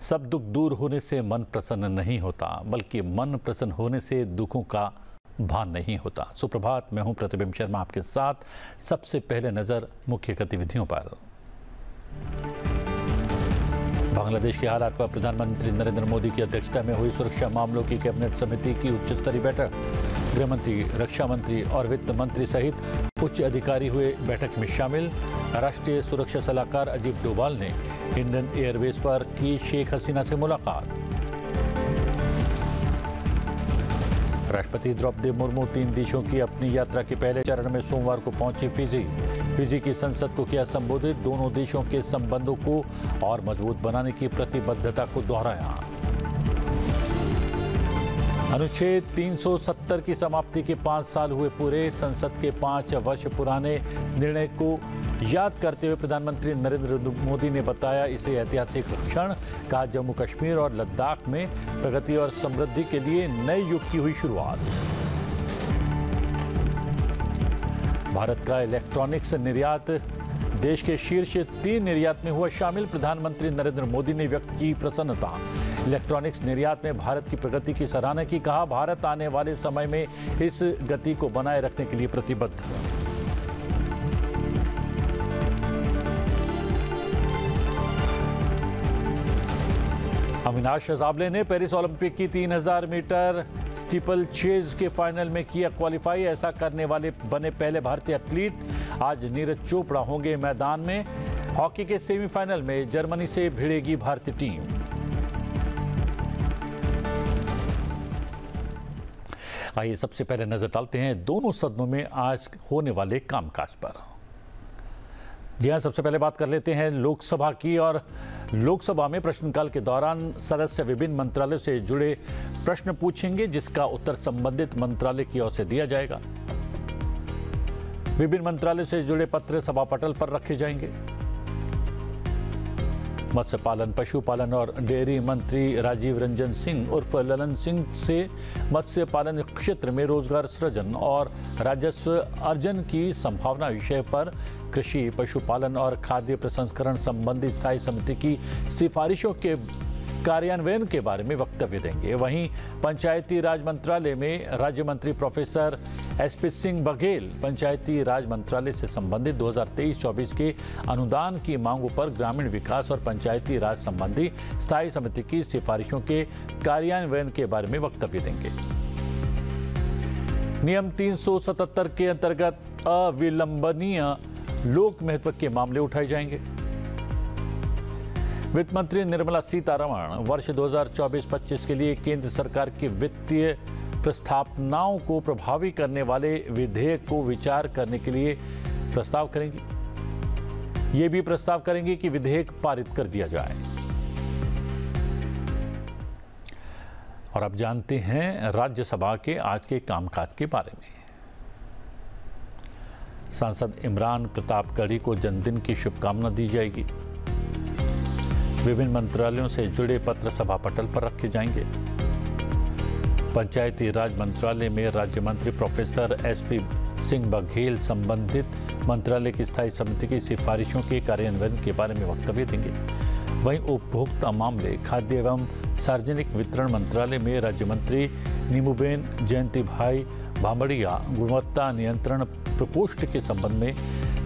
सब दुख दूर होने से मन प्रसन्न नहीं होता, बल्कि मन प्रसन्न होने से दुखों का भान नहीं होता। सुप्रभात, मैं हूं प्रतिबिंब शर्मा आपके साथ। सबसे पहले नजर मुख्य गतिविधियों पर। बांग्लादेश के हालात पर प्रधानमंत्री नरेंद्र मोदी की अध्यक्षता में हुई सुरक्षा मामलों की कैबिनेट समिति की उच्च स्तरीय बैठक। गृह मंत्री, रक्षा मंत्री और वित्त मंत्री सहित उच्च अधिकारी हुए बैठक में शामिल। राष्ट्रीय सुरक्षा सलाहकार अजीत डोभाल ने इंडियन एयरवेज पर की शेख हसीना से मुलाकात। राष्ट्रपति द्रौपदी मुर्मू 3 देशों की अपनी यात्रा के पहले चरण में सोमवार को पहुंची फिजी की संसद को किया संबोधित। दोनों देशों के संबंधों को और मजबूत बनाने की प्रतिबद्धता को दोहराया। अनुच्छेद 370 की समाप्ति के 5 साल हुए पूरे। संसद के 5 वर्ष पुराने निर्णय को याद करते हुए प्रधानमंत्री नरेंद्र मोदी ने बताया इसे ऐतिहासिक क्षण। कहा, जम्मू कश्मीर और लद्दाख में प्रगति और समृद्धि के लिए नए युग की हुई शुरुआत। भारत का इलेक्ट्रॉनिक्स निर्यात देश के शीर्ष 3 निर्यात में हुआ शामिल। प्रधानमंत्री नरेंद्र मोदी ने व्यक्त की प्रसन्नता। इलेक्ट्रॉनिक्स निर्यात में भारत की प्रगति की सराहना की। कहा, भारत आने वाले समय में इस गति को बनाए रखने के लिए प्रतिबद्ध है। अविनाश हजाले ने पेरिस ओलंपिक की 3000 मीटर स्टीपल चेज के फाइनल में किया क्वालिफाई। ऐसा करने वाले बने पहले भारतीय एथलीट। आज नीरज चोपड़ा होंगे मैदान में। हॉकी के सेमीफाइनल में जर्मनी से भिड़ेगी भारतीय टीम। आइए सबसे पहले नजर डालते हैं दोनों सदनों में आज होने वाले कामकाज पर। जी हां, सबसे पहले बात कर लेते हैं लोकसभा की। और लोकसभा में प्रश्नकाल के दौरान सदस्य विभिन्न मंत्रालयों से जुड़े प्रश्न पूछेंगे, जिसका उत्तर संबंधित मंत्रालय की ओर से दिया जाएगा। विभिन्न मंत्रालयों से जुड़े पत्र सभा पटल पर रखे जाएंगे। मत्स्य पालन, पशुपालन और डेयरी मंत्री राजीव रंजन सिंह उर्फ ललन सिंह से मत्स्य पालन क्षेत्र में रोजगार सृजन और राजस्व अर्जन की संभावना विषय पर कृषि, पशुपालन और खाद्य प्रसंस्करण संबंधी स्थायी समिति की सिफारिशों के कार्यान्वयन के बारे में वक्तव्य देंगे। वहीं पंचायती राज मंत्रालय में राज्य मंत्री प्रोफेसर एसपी सिंह बघेल पंचायती राज मंत्रालय से संबंधित 2023-24 के अनुदान की मांगों पर ग्रामीण विकास और पंचायती राज संबंधी स्थायी समिति की सिफारिशों के कार्यान्वयन के बारे में वक्तव्य देंगे। नियम 377 के अंतर्गत अविलंबनीय लोक महत्व के मामले उठाए जाएंगे। वित्त मंत्री निर्मला सीतारमण वर्ष 2024-25 के लिए केंद्र सरकार की वित्तीय प्रस्तावनाओं को प्रभावी करने वाले विधेयक को विचार करने के लिए प्रस्ताव करेंगी। ये भी प्रस्ताव करेंगे कि विधेयक पारित कर दिया जाए। और अब जानते हैं राज्यसभा के आज के कामकाज के बारे में। सांसद इमरान प्रताप गढ़ी को जन्मदिन की शुभकामना दी जाएगी। विभिन्न मंत्रालयों से जुड़े पत्र सभा पटल पर रखे जाएंगे। पंचायती राज मंत्रालय में राज्य मंत्री प्रोफेसर एसपी सिंह बघेल संबंधित मंत्रालय की स्थायी समिति की सिफारिशों के कार्यान्वयन के बारे में वक्तव्य देंगे। वहीं उपभोक्ता मामले, खाद्य एवं सार्वजनिक वितरण मंत्रालय में राज्य मंत्री नीमूबेन जयंती भाई भामड़िया गुणवत्ता नियंत्रण प्रकोष्ठ के संबंध में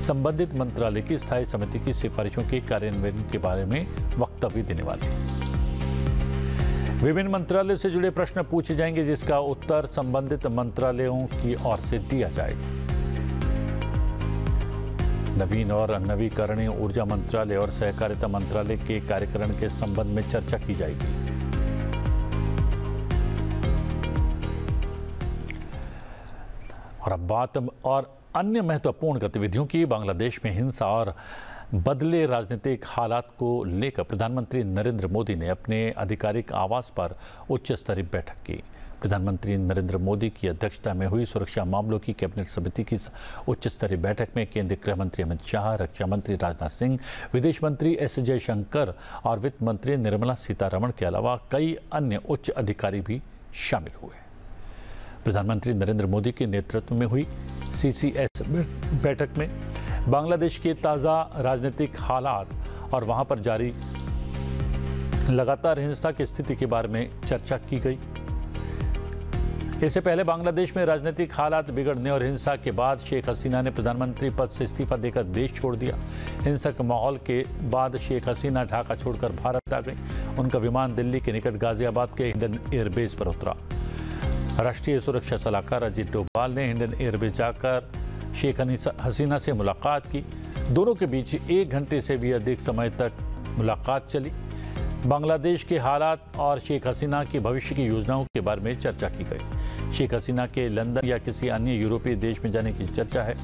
संबंधित मंत्रालय की स्थायी समिति की सिफारिशों के कार्यान्वयन के बारे में वक्तव्य देने वाले हैं। विभिन्न मंत्रालयों से जुड़े प्रश्न पूछे जाएंगे, जिसका उत्तर संबंधित मंत्रालयों की ओर से दिया जाएगा। नवीन और नवीकरणीय ऊर्जा मंत्रालय और सहकारिता मंत्रालय के कार्यक्रम के संबंध में चर्चा की जाएगी। और अब बात और अन्य महत्वपूर्ण गतिविधियों की। बांग्लादेश में हिंसा और बदले राजनीतिक हालात को लेकर प्रधानमंत्री नरेंद्र मोदी ने अपने आधिकारिक आवास पर उच्च स्तरीय बैठक की। प्रधानमंत्री नरेंद्र मोदी की अध्यक्षता में हुई सुरक्षा मामलों की कैबिनेट समिति की उच्च स्तरीय बैठक में केंद्रीय गृह मंत्री अमित शाह, रक्षा मंत्री राजनाथ सिंह, विदेश मंत्री एस जयशंकर और वित्त मंत्री निर्मला सीतारमण के अलावा कई अन्य उच्च अधिकारी भी शामिल हुए। प्रधानमंत्री नरेंद्र मोदी के नेतृत्व में हुई CCS बैठक में बांग्लादेश के ताज़ा राजनीतिक हालात और वहां पर जारी लगातार हिंसा की स्थिति के बारे में चर्चा की गई। इससे पहले बांग्लादेश में राजनीतिक हालात बिगड़ने और हिंसा के बाद शेख हसीना ने प्रधानमंत्री पद से इस्तीफा देकर देश छोड़ दिया। हिंसक माहौल के बाद शेख हसीना ढाका छोड़कर भारत आ गई। उनका विमान दिल्ली के निकट गाजियाबाद के इंडियन एयरबेस पर उतरा। राष्ट्रीय सुरक्षा सलाहकार अजीत डोभाल ने इंडियन एयरबेस जाकर शेख हसीना से मुलाकात की। दोनों के बीच 1 घंटे से भी अधिक समय तक मुलाकात चली। बांग्लादेश के हालात और शेख हसीना की भविष्य की योजनाओं के बारे में चर्चा की गई। शेख हसीना के लंदन या किसी अन्य यूरोपीय देश में जाने की चर्चा है।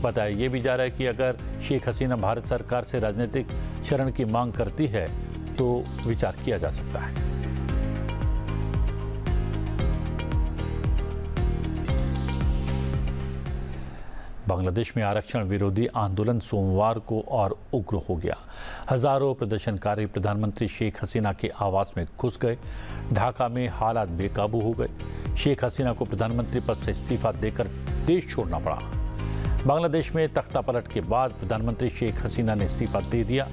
बताया ये भी जा रहा है कि अगर शेख हसीना भारत सरकार से राजनीतिक शरण की मांग करती है तो विचार किया जा सकता है। बांग्लादेश में आरक्षण विरोधी आंदोलन सोमवार को और उग्र हो गया। हजारों प्रदर्शनकारी प्रधानमंत्री शेख हसीना के आवास में घुस गए। ढाका में हालात बेकाबू हो गए। शेख हसीना को प्रधानमंत्री पद से इस्तीफा देकर देश छोड़ना पड़ा। बांग्लादेश में तख्ता पलट के बाद प्रधानमंत्री शेख हसीना ने इस्तीफा दे दिया।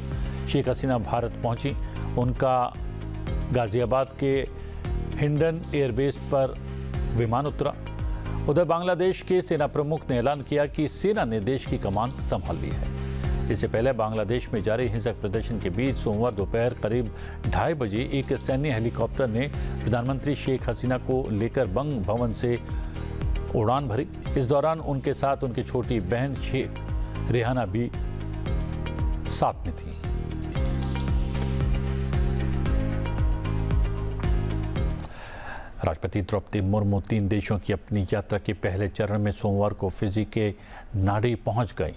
शेख हसीना भारत पहुंची। उनका गाजियाबाद के हिंडन एयरबेस पर विमान उतरा। उधर बांग्लादेश के सेना प्रमुख ने ऐलान किया कि सेना ने देश की कमान संभाल ली है। इससे पहले बांग्लादेश में जारी हिंसक प्रदर्शन के बीच सोमवार दोपहर करीब 2:30 बजे एक सैन्य हेलीकॉप्टर ने प्रधानमंत्री शेख हसीना को लेकर बंग भवन से उड़ान भरी। इस दौरान उनके साथ उनकी छोटी बहन शेख रेहाना भी साथ में थी। राष्ट्रपति द्रौपदी मुर्मू 3 देशों की अपनी यात्रा के पहले चरण में सोमवार को फिजी के नाडी पहुंच गई।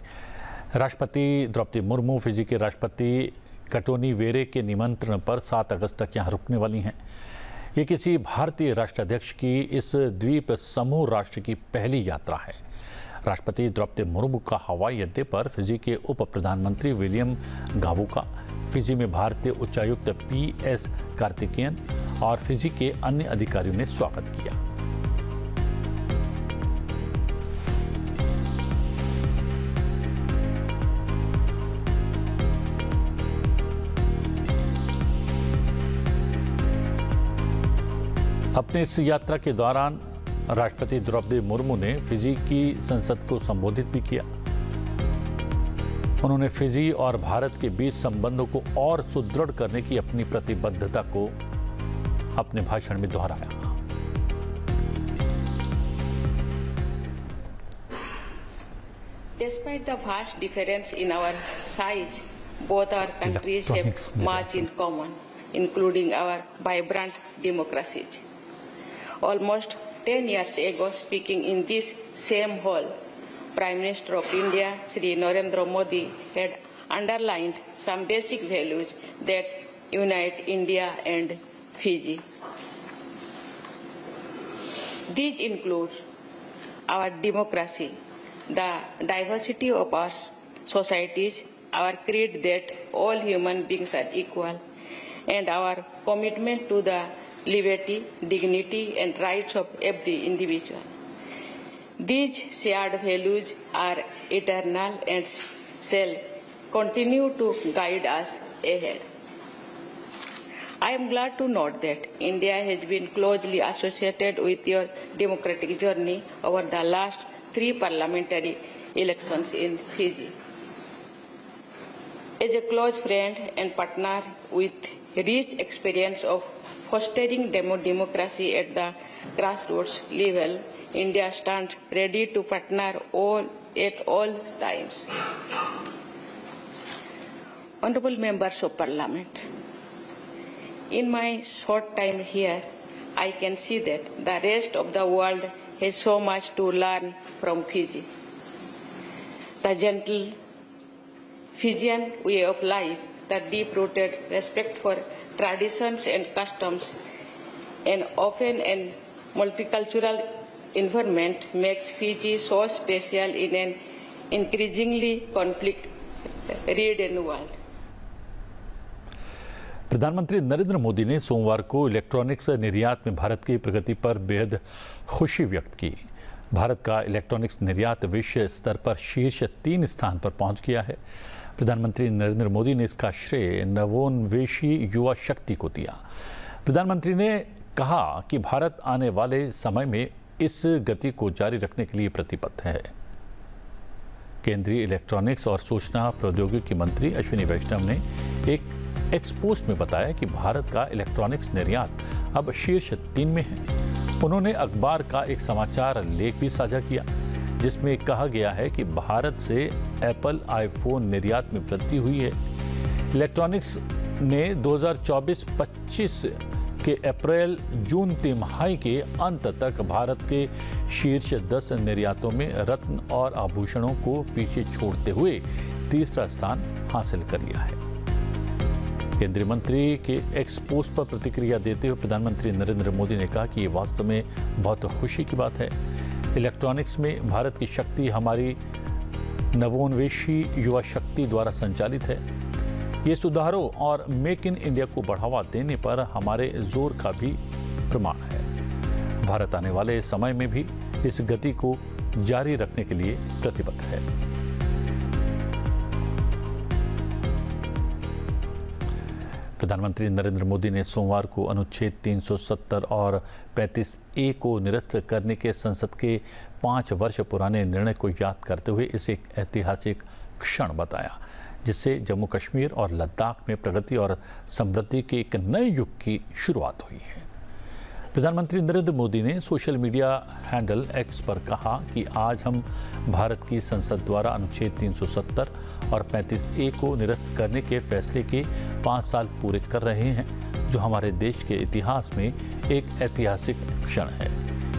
राष्ट्रपति द्रौपदी मुर्मू फिजी के राष्ट्रपति कटोनी वेरे के निमंत्रण पर 7 अगस्त तक यहां रुकने वाली हैं। ये किसी भारतीय राष्ट्राध्यक्ष की इस द्वीप समूह राष्ट्र की पहली यात्रा है। राष्ट्रपति द्रौपदी मुर्मू का हवाई अड्डे पर फिजी के उप प्रधानमंत्री विलियम गावुका, फिजी में भारतीय उच्चायुक्त PS कार्तिकेयन और फिजी के अन्य अधिकारियों ने स्वागत किया। अपनी इस यात्रा के दौरान राष्ट्रपति द्रौपदी मुर्मू ने फिजी की संसद को संबोधित भी किया। उन्होंने फिजी और भारत के बीच संबंधों को और सुदृढ़ करने की अपनी प्रतिबद्धता को अपने भाषण में दोहराया। Despite the vast difference in our size, both our countries have much in common, including our vibrant democracies. Almost 10 years ago, speaking in this same hall, Prime Minister of India, Shri Narendra Modi, had underlined some basic values that unite India and Fiji. These include our democracy, the diversity of our societies, our creed that all human beings are equal, and our commitment to the liberty, dignity, and rights of every individual. These shared values are eternal and shall continue to guide us ahead. I am glad to note that India has been closely associated with your democratic journey over the last 3 parliamentary elections in Fiji. As a close friend and partner with rich experience of fostering democracy at the grassroots level, India stands ready to partner at all times. Honorable members of Parliament, in my short time here, I can see that the rest of the world has so much to learn from Fiji. The gentle Fijian way of life, the deep-rooted respect for traditions and customs, and often an multicultural environment makes Fiji so special in an increasingly conflict-ridden world. प्रधानमंत्री नरेंद्र मोदी ने सोमवार को electronics निर्यात में भारत की प्रगति पर बेहद खुशी व्यक्त की। भारत का इलेक्ट्रॉनिक्स निर्यात विश्व स्तर पर शीर्ष 3 स्थान पर पहुंच गया है। प्रधानमंत्री नरेंद्र मोदी ने इसका श्रेय नवोन्वेषी युवा शक्ति को दिया। प्रधानमंत्री ने कहा कि भारत आने वाले समय में इस गति को जारी रखने के लिए प्रतिबद्ध है। केंद्रीय इलेक्ट्रॉनिक्स और सूचना प्रौद्योगिकी मंत्री अश्विनी वैष्णव ने एक एक्सपोस्ट में बताया कि भारत का इलेक्ट्रॉनिक्स निर्यात अब शीर्ष 3 में है। उन्होंने अखबार का एक समाचार लेख भी साझा किया जिसमें कहा गया है कि भारत से एप्पल आईफोन निर्यात में वृद्धि हुई है। इलेक्ट्रॉनिक्स ने 2024-25 के अप्रैल जून तिमाही के अंत तक भारत के शीर्ष 10 निर्यातों में रत्न और आभूषणों को पीछे छोड़ते हुए तीसरा स्थान हासिल कर लिया है। केंद्रीय मंत्री के एक्सपोस्ट पर प्रतिक्रिया देते हुए प्रधानमंत्री नरेंद्र मोदी ने कहा कि ये वास्तव में बहुत खुशी की बात है। इलेक्ट्रॉनिक्स में भारत की शक्ति हमारी नवोन्वेषी युवा शक्ति द्वारा संचालित है। ये सुधारों और मेक इन इंडिया को बढ़ावा देने पर हमारे जोर का भी प्रमाण है। भारत आने वाले समय में भी इस गति को जारी रखने के लिए प्रतिबद्ध है। प्रधानमंत्री नरेंद्र मोदी ने सोमवार को अनुच्छेद 370 और 35A को निरस्त करने के संसद के 5 वर्ष पुराने निर्णय को याद करते हुए इसे एक ऐतिहासिक क्षण बताया जिससे जम्मू कश्मीर और लद्दाख में प्रगति और समृद्धि के एक नए युग की शुरुआत हुई है। प्रधानमंत्री नरेंद्र मोदी ने सोशल मीडिया हैंडल एक्स पर कहा कि आज हम भारत की संसद द्वारा अनुच्छेद 370 और 35A को निरस्त करने के फैसले के 5 साल पूरे कर रहे हैं, जो हमारे देश के इतिहास में एक ऐतिहासिक क्षण है।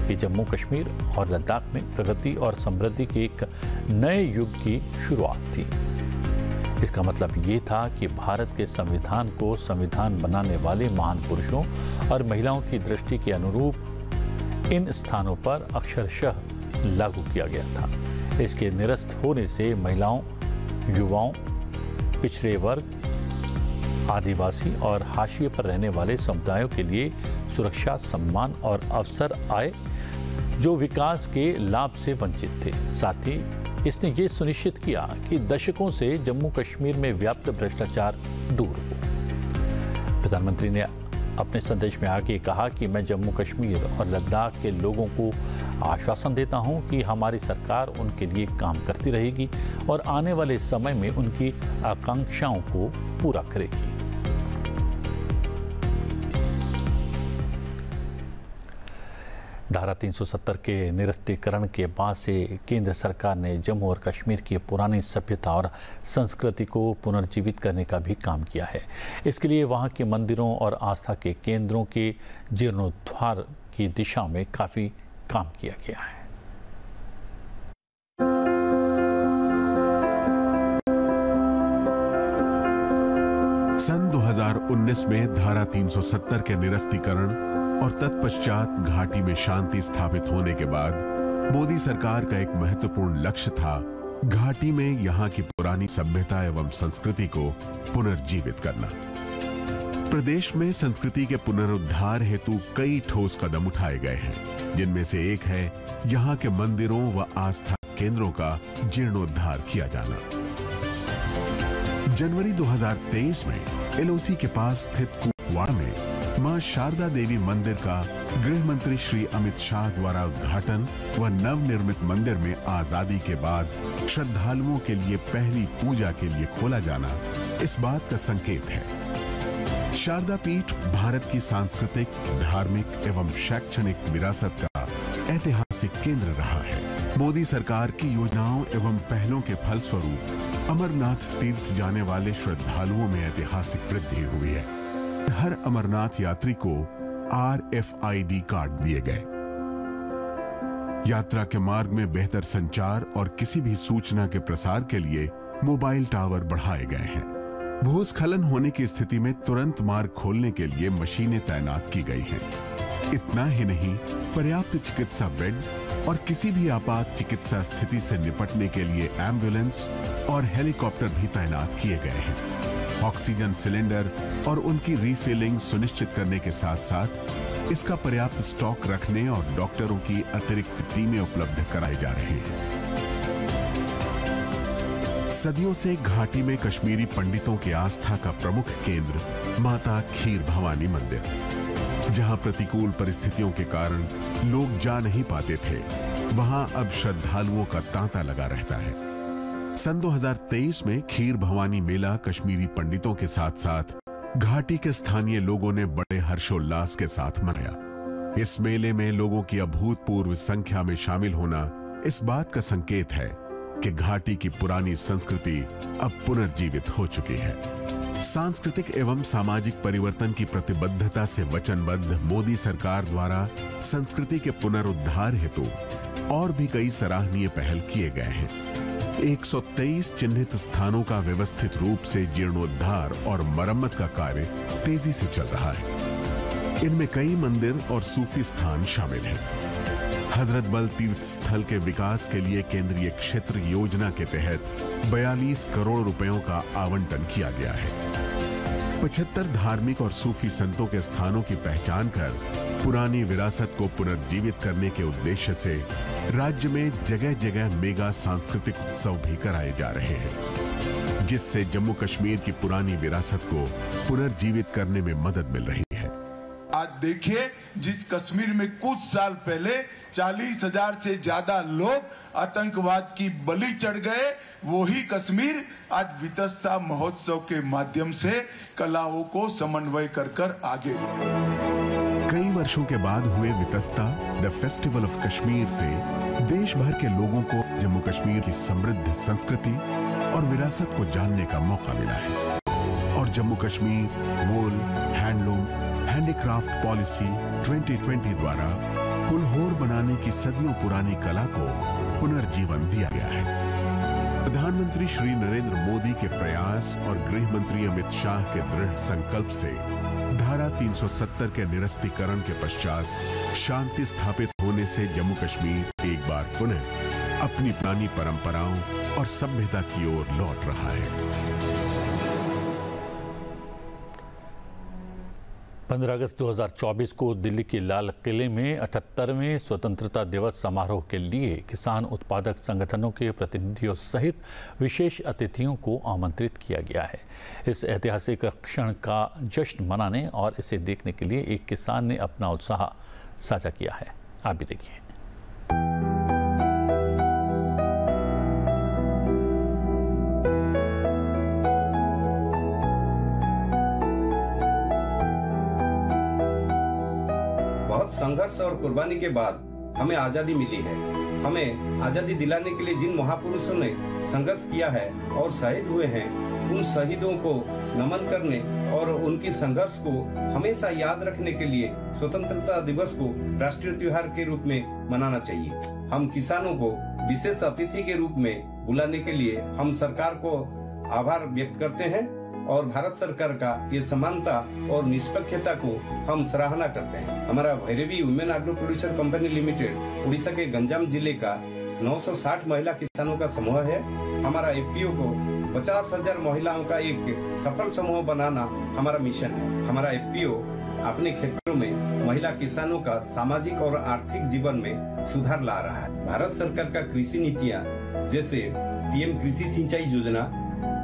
ये जम्मू कश्मीर और लद्दाख में प्रगति और समृद्धि के एक नए युग की शुरुआत थी। इसका मतलब ये था कि भारत के संविधान को संविधान बनाने वाले महान पुरुषों और महिलाओं की दृष्टि के अनुरूप इन स्थानों पर अक्षरशः लागू किया गया था। इसके निरस्त होने से महिलाओं, युवाओं, पिछड़े वर्ग, आदिवासी और हाशिए पर रहने वाले समुदायों के लिए सुरक्षा, सम्मान और अवसर आए जो विकास के लाभ से वंचित थे। साथ ही इसने ये सुनिश्चित किया कि दशकों से जम्मू कश्मीर में व्याप्त भ्रष्टाचार दूर हो। प्रधानमंत्री ने अपने संदेश में आगे कहा कि मैं जम्मू कश्मीर और लद्दाख के लोगों को आश्वासन देता हूं कि हमारी सरकार उनके लिए काम करती रहेगी और आने वाले समय में उनकी आकांक्षाओं को पूरा करेगी। धारा 370 के निरस्तीकरण के बाद से केंद्र सरकार ने जम्मू और कश्मीर की पुरानी सभ्यता और संस्कृति को पुनर्जीवित करने का भी काम किया है। इसके लिए वहां के मंदिरों और आस्था के केंद्रों के जीर्णोद्धार की दिशा में काफ़ी काम किया गया है। सन 2019 में धारा 370 के निरस्तीकरण और तत्पश्चात घाटी में शांति स्थापित होने के बाद मोदी सरकार का एक महत्वपूर्ण लक्ष्य था घाटी में यहां की पुरानी सभ्यता एवं संस्कृति को पुनर्जीवित करना। प्रदेश में संस्कृति के पुनरुद्धार हेतु कई ठोस कदम उठाए गए हैं, जिनमें से एक है यहां के मंदिरों व आस्था केंद्रों का जीर्णोद्धार किया जाना। जनवरी 2023 में LOC के पास स्थित कुपवाड़ा में मां शारदा देवी मंदिर का गृह मंत्री श्री अमित शाह द्वारा उद्घाटन व नवनिर्मित मंदिर में आजादी के बाद श्रद्धालुओं के लिए पहली पूजा के लिए खोला जाना इस बात का संकेत है। शारदा पीठ भारत की सांस्कृतिक, धार्मिक एवं शैक्षणिक विरासत का ऐतिहासिक केंद्र रहा है। मोदी सरकार की योजनाओं एवं पहलों के फलस्वरूप अमरनाथ तीर्थ जाने वाले श्रद्धालुओं में ऐतिहासिक वृद्धि हुई है। हर अमरनाथ यात्री को RFID कार्ड दिए गए। यात्रा के मार्ग में बेहतर संचार और किसी भी सूचना के प्रसार के लिए मोबाइल टावर बढ़ाए गए हैं। भूस्खलन होने की स्थिति में तुरंत मार्ग खोलने के लिए मशीनें तैनात की गई हैं। इतना ही नहीं, पर्याप्त चिकित्सा बेड और किसी भी आपात चिकित्सा स्थिति से निपटने के लिए एम्बुलेंस और हेलीकॉप्टर भी तैनात किए गए हैं। ऑक्सीजन सिलेंडर और उनकी रीफिलिंग सुनिश्चित करने के साथ साथ इसका पर्याप्त स्टॉक रखने और डॉक्टरों की अतिरिक्त टीमें उपलब्ध कराई जा रही हैं। सदियों से घाटी में कश्मीरी पंडितों की आस्था का प्रमुख केंद्र माता खीर भवानी मंदिर, जहां प्रतिकूल परिस्थितियों के कारण लोग जा नहीं पाते थे, वहां अब श्रद्धालुओं का तांता लगा रहता है। सन 2023 में खीर भवानी मेला कश्मीरी पंडितों के साथ साथ घाटी के स्थानीय लोगों ने बड़े हर्षोल्लास के साथ मनाया। इस मेले में लोगों की अभूतपूर्व संख्या में शामिल होना इस बात का संकेत है कि घाटी की पुरानी संस्कृति अब पुनर्जीवित हो चुकी है। सांस्कृतिक एवं सामाजिक परिवर्तन की प्रतिबद्धता से वचनबद्ध मोदी सरकार द्वारा संस्कृति के पुनरुद्धार हेतु और भी कई सराहनीय पहल किए गए हैं। 123 चिन्हित स्थानों का व्यवस्थित रूप से जीर्णोद्धार और मरम्मत का कार्य तेजी से चल रहा है। इनमें कई मंदिर और सूफी स्थान शामिल हैं। हजरत बल तीर्थ स्थल के विकास के लिए केंद्रीय क्षेत्र योजना के तहत 42 करोड़ रुपयों का आवंटन किया गया है। 75 धार्मिक और सूफी संतों के स्थानों की पहचान कर पुरानी विरासत को पुनर्जीवित करने के उद्देश्य से राज्य में जगह जगह मेगा सांस्कृतिक उत्सव भी कराए जा रहे हैं, जिससे जम्मू कश्मीर की पुरानी विरासत को पुनर्जीवित करने में मदद मिल रही है। आज देखिए, जिस कश्मीर में कुछ साल पहले 40,000 से ज्यादा लोग आतंकवाद की बलि चढ़ गए, वही कश्मीर आज वितस्ता महोत्सव के माध्यम से कलाओं को समन्वय कर आगे। कई वर्षों के बाद हुए Vitasta the festival of Kashmir से देश भर के लोगों को जम्मू कश्मीर की समृद्ध संस्कृति और विरासत को जानने का मौका मिला है। और जम्मू कश्मीर वूल, हैंडलूम, हैंडीक्राफ्ट पॉलिसी 2020 द्वारा पुलहोर बनाने की सदियों पुरानी कला को पुनर्जीवन दिया गया है। प्रधानमंत्री श्री नरेंद्र मोदी के प्रयास और गृह मंत्री अमित शाह के दृढ़ संकल्प से धारा 370 के निरस्तीकरण के पश्चात शांति स्थापित होने से जम्मू कश्मीर एक बार पुनः अपनी पुरानी परंपराओं और सभ्यता की ओर लौट रहा है। 15 अगस्त 2024 को दिल्ली के लाल किले में 78वें स्वतंत्रता दिवस समारोह के लिए किसान उत्पादक संगठनों के प्रतिनिधियों सहित विशेष अतिथियों को आमंत्रित किया गया है। इस ऐतिहासिक क्षण का जश्न मनाने और इसे देखने के लिए एक किसान ने अपना उत्साह साझा किया है। आप भी देखिए। संघर्ष और कुर्बानी के बाद हमें आजादी मिली है। हमें आजादी दिलाने के लिए जिन महापुरुषों ने संघर्ष किया है और शहीद हुए हैं, उन शहीदों को नमन करने और उनकी संघर्ष को हमेशा याद रखने के लिए स्वतंत्रता दिवस को राष्ट्रीय त्योहार के रूप में मनाना चाहिए। हम किसानों को विशेष अतिथि के रूप में बुलाने के लिए हम सरकार को आभार व्यक्त करते हैं और भारत सरकार का ये समानता और निष्पक्षता को हम सराहना करते हैं। हमारा Bhairavi women agro producer company limited Orissa के गंजाम जिले का 960 महिला किसानों का समूह है। हमारा एफपीओ को 50,000 महिलाओं का एक सफल समूह बनाना हमारा मिशन है। हमारा एफपीओ अपने क्षेत्रों में महिला किसानों का सामाजिक और आर्थिक जीवन में सुधार ला रहा है। भारत सरकार का कृषि नीतियाँ जैसे पीएम कृषि सिंचाई योजना,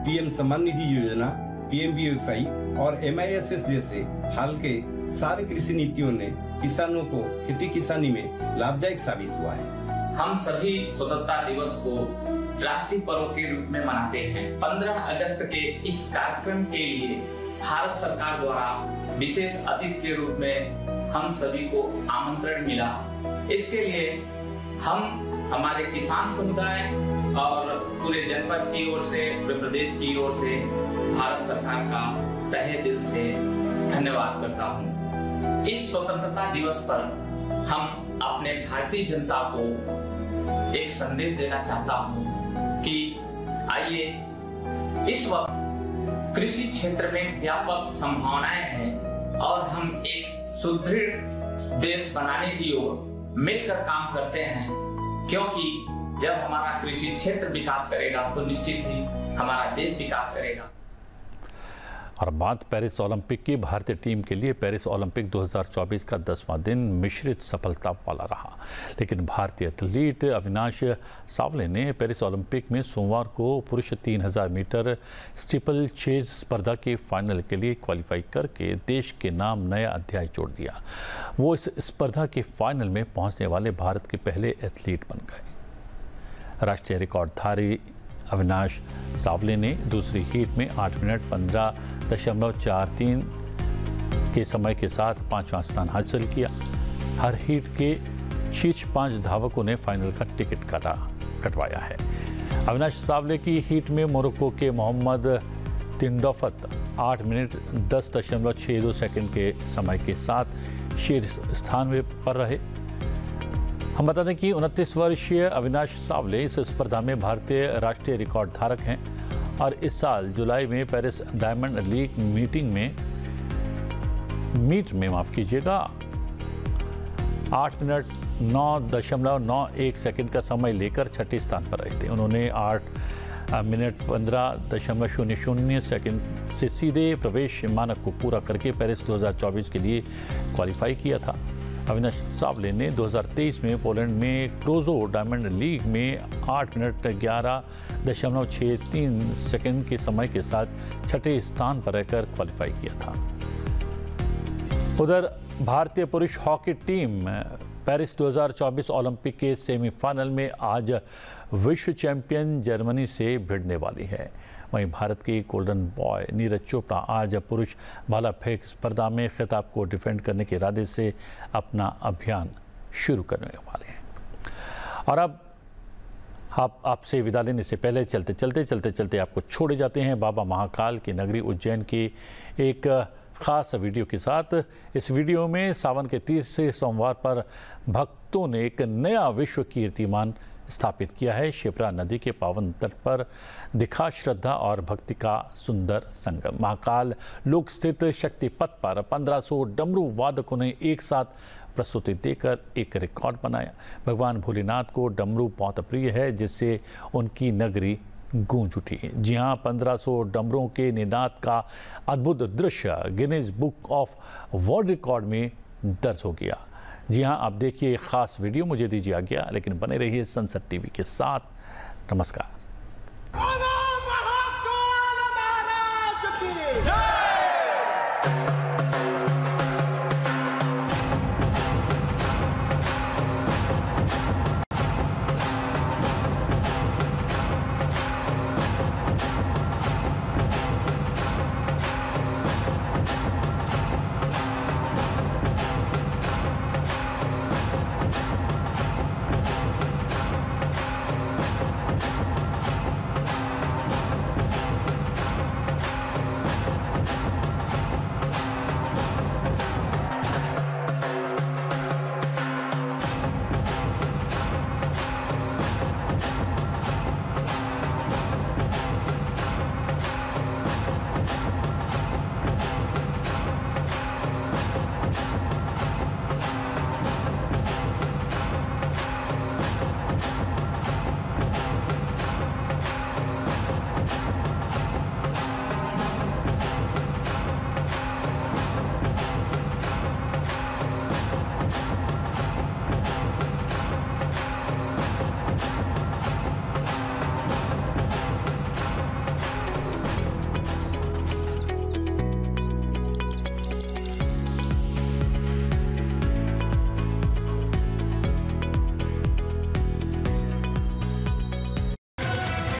पीएम सम्मान निधि योजना, PMBFI और MISS जैसे हाल के सारे कृषि नीतियों ने किसानों को खेती किसानी में लाभदायक साबित हुआ है। हम सभी स्वतंत्रता दिवस को राष्ट्रीय पर्व के रूप में मनाते हैं। 15 अगस्त के इस कार्यक्रम के लिए भारत सरकार द्वारा विशेष अतिथि के रूप में हम सभी को आमंत्रण मिला। इसके लिए हम हमारे किसान समुदाय और पूरे जनपद की ओर से, पूरे प्रदेश की ओर से भारत सरकार का तहे दिल से धन्यवाद करता हूं। इस स्वतंत्रता दिवस पर हम अपने भारतीय जनता को एक संदेश देना चाहता हूं कि आइए, इस वक्त कृषि क्षेत्र में व्यापक संभावनाएं हैं और हम एक सुदृढ़ देश बनाने की ओर मिलकर काम करते हैं, क्योंकि जब हमारा कृषि क्षेत्र विकास करेगा तो निश्चित ही हमारा देश विकास करेगा। और बात पेरिस ओलंपिक की। भारतीय टीम के लिए पेरिस ओलंपिक 2024 का 10वां दिन मिश्रित सफलता वाला रहा, लेकिन भारतीय एथलीट अविनाश सावले ने पेरिस ओलंपिक में सोमवार को पुरुष 3000 मीटर स्टीपल चेज स्पर्धा के फाइनल के लिए क्वालिफाई करके देश के नाम नया अध्याय जोड़ दिया। वो इस स्पर्धा के फाइनल में पहुंचने वाले भारत के पहले एथलीट बन गए। राष्ट्रीय रिकॉर्डधारी अविनाश सावले ने दूसरी हीट में 8 मिनट 15.43 के समय के साथ 5वां स्थान हासिल किया। हर हीट के शीर्ष 5 धावकों ने फाइनल का टिकट कटवाया है। अविनाश सावले की हीट में मोरक्को के मोहम्मद तिंडोफत 8 मिनट 10.62 सेकंड के समय के साथ शीर्ष स्थान पर रहे। हम बता दें कि 29 वर्षीय अविनाश सावले इस स्पर्धा में भारतीय राष्ट्रीय रिकॉर्ड धारक हैं और इस साल जुलाई में पेरिस डायमंड लीग मीट में 8 मिनट 9.91 सेकंड का समय लेकर छठे स्थान पर रहे थे। उन्होंने 8 मिनट 15.00 सेकंड से सीधे प्रवेश मानक को पूरा करके पेरिस 2024 के लिए क्वालिफाई किया था। अविनाश सावले ने 2023 में पोलैंड में क्रोजो डायमंड लीग में 8 मिनट 11.63 सेकंड के समय के साथ छठे स्थान पर रहकर क्वालिफाई किया था। उधर भारतीय पुरुष हॉकी टीम पेरिस 2024 ओलंपिक के सेमीफाइनल में आज विश्व चैंपियन जर्मनी से भिड़ने वाली है। वहीं भारत की गोल्डन बॉय नीरज चोपड़ा आज पुरुष भाला फेंक स्पर्धा में खिताब को डिफेंड करने के इरादे से अपना अभियान शुरू करने वाले हैं। और अब आपसे विदा लेने से पहले चलते आपको छोड़े जाते हैं बाबा महाकाल की नगरी उज्जैन की एक खास वीडियो के साथ। इस वीडियो में सावन के तीसरे सोमवार पर भक्तों ने एक नया विश्व कीर्तिमान स्थापित किया है। शिप्रा नदी के पावन तट पर दिखा श्रद्धा और भक्ति का सुंदर संगम। महाकाल लोक स्थित शक्ति पथ पर 1500 डमरू वादकों ने एक साथ प्रस्तुति देकर एक रिकॉर्ड बनाया। भगवान भोलेनाथ को डमरू बहुत प्रिय है, जिससे उनकी नगरी गूंज उठी। जी हां, 1500 डमरुओं के निनाद का अद्भुत दृश्य Guinness book of world record में दर्ज हो गया। जी हां, आप देखिए एक खास वीडियो। मुझे दीजिए आज्ञा, लेकिन बने रहिए सनसद टीवी के साथ। नमस्कार। महाकाल महाराज की जय।